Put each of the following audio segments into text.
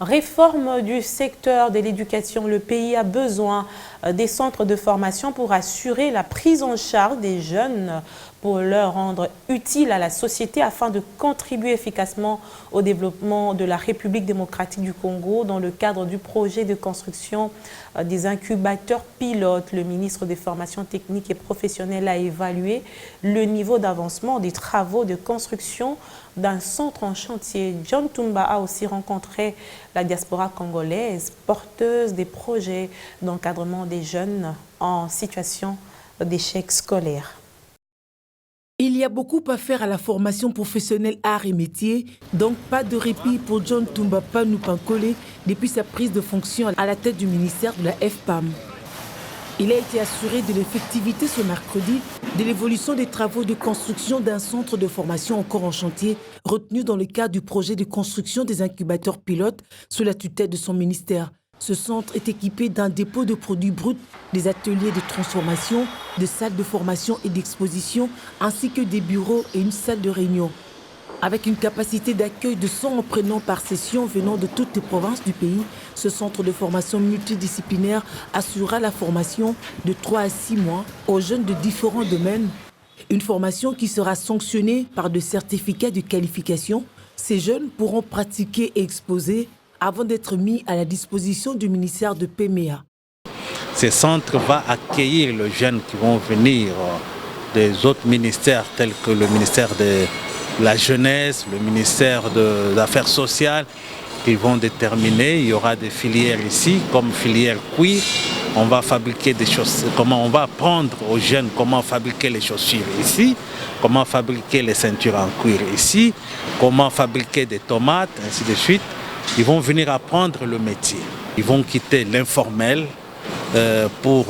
Réforme du secteur de l'éducation. Le pays a besoin des centres de formation pour assurer la prise en charge des jeunes, pour leur rendre utiles à la société afin de contribuer efficacement au développement de la République démocratique du Congo dans le cadre du projet de construction des incubateurs pilotes. Le ministre des Formations techniques et professionnelles a évalué le niveau d'avancement des travaux de construction d'un centre en chantier. John Tumba a aussi rencontré la diaspora congolaise, porteuse des projets d'encadrement des jeunes en situation d'échec scolaire. Il y a beaucoup à faire à la formation professionnelle arts et métiers, donc pas de répit pour John Tumba Panou-Pankole depuis sa prise de fonction à la tête du ministère de la FPAM. Il a été assuré de l'effectivité ce mercredi de l'évolution des travaux de construction d'un centre de formation encore en chantier retenu dans le cadre du projet de construction des incubateurs pilotes sous la tutelle de son ministère. Ce centre est équipé d'un dépôt de produits bruts, des ateliers de transformation, de salles de formation et d'exposition, ainsi que des bureaux et une salle de réunion. Avec une capacité d'accueil de 100 apprenants par session venant de toutes les provinces du pays, ce centre de formation multidisciplinaire assurera la formation de 3 à 6 mois aux jeunes de différents domaines. Une formation qui sera sanctionnée par des certificats de qualification. Ces jeunes pourront pratiquer et exposer avant d'être mis à la disposition du ministère de PMEA. Ce centre va accueillir les jeunes qui vont venir des autres ministères tels que le ministère de la jeunesse, le ministère des Affaires sociales. Ils vont déterminer, il y aura des filières ici, comme filière cuir. On va fabriquer des choses, on va apprendre aux jeunes comment fabriquer les chaussures ici, comment fabriquer les ceintures en cuir ici, comment fabriquer des tomates, ainsi de suite. Ils vont venir apprendre le métier. Ils vont quitter l'informel pour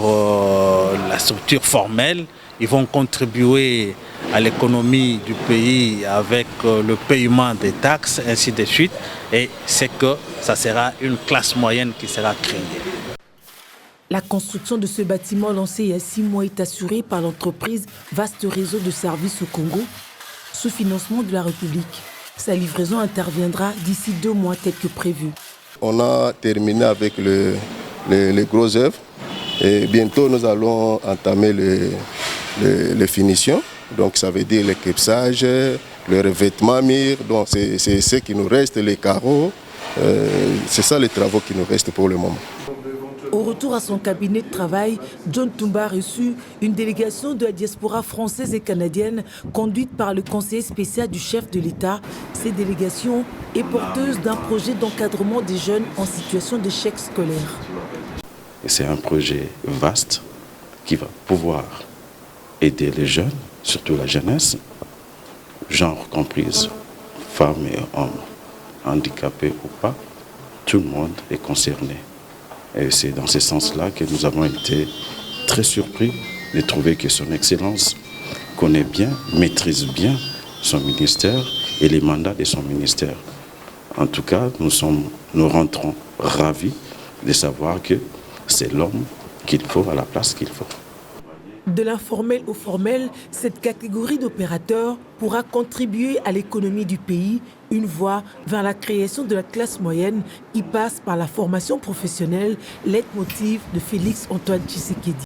la structure formelle. Ils vont contribuer à l'économie du pays avec le paiement des taxes, ainsi de suite. Et c'est que ça sera une classe moyenne qui sera créée. La construction de ce bâtiment lancé il y a 6 mois est assurée par l'entreprise Vaste Réseau de Services au Congo, sous financement de la République. Sa livraison interviendra d'ici 2 mois tel que prévu. On a terminé avec les grosses œuvres et bientôt nous allons entamer les finitions. Donc ça veut dire le capsage, le revêtement mur, donc c'est ce qui nous reste, les carreaux. C'est ça les travaux qui nous restent pour le moment. Au retour à son cabinet de travail, John Tumba a reçu une délégation de la diaspora française et canadienne conduite par le conseiller spécial du chef de l'État. Cette délégation est porteuse d'un projet d'encadrement des jeunes en situation d'échec scolaire. C'est un projet vaste qui va pouvoir aider les jeunes, surtout la jeunesse, genre comprise, femmes et hommes, handicapés ou pas, tout le monde est concerné. Et c'est dans ce sens-là que nous avons été très surpris de trouver que son Excellence connaît bien, maîtrise bien son ministère et les mandats de son ministère. En tout cas, nous rentrons ravis de savoir que c'est l'homme qu'il faut à la place qu'il faut. De l'informel au formel, cette catégorie d'opérateurs pourra contribuer à l'économie du pays, une voie vers la création de la classe moyenne qui passe par la formation professionnelle, leitmotiv de Félix Antoine Tshisekedi.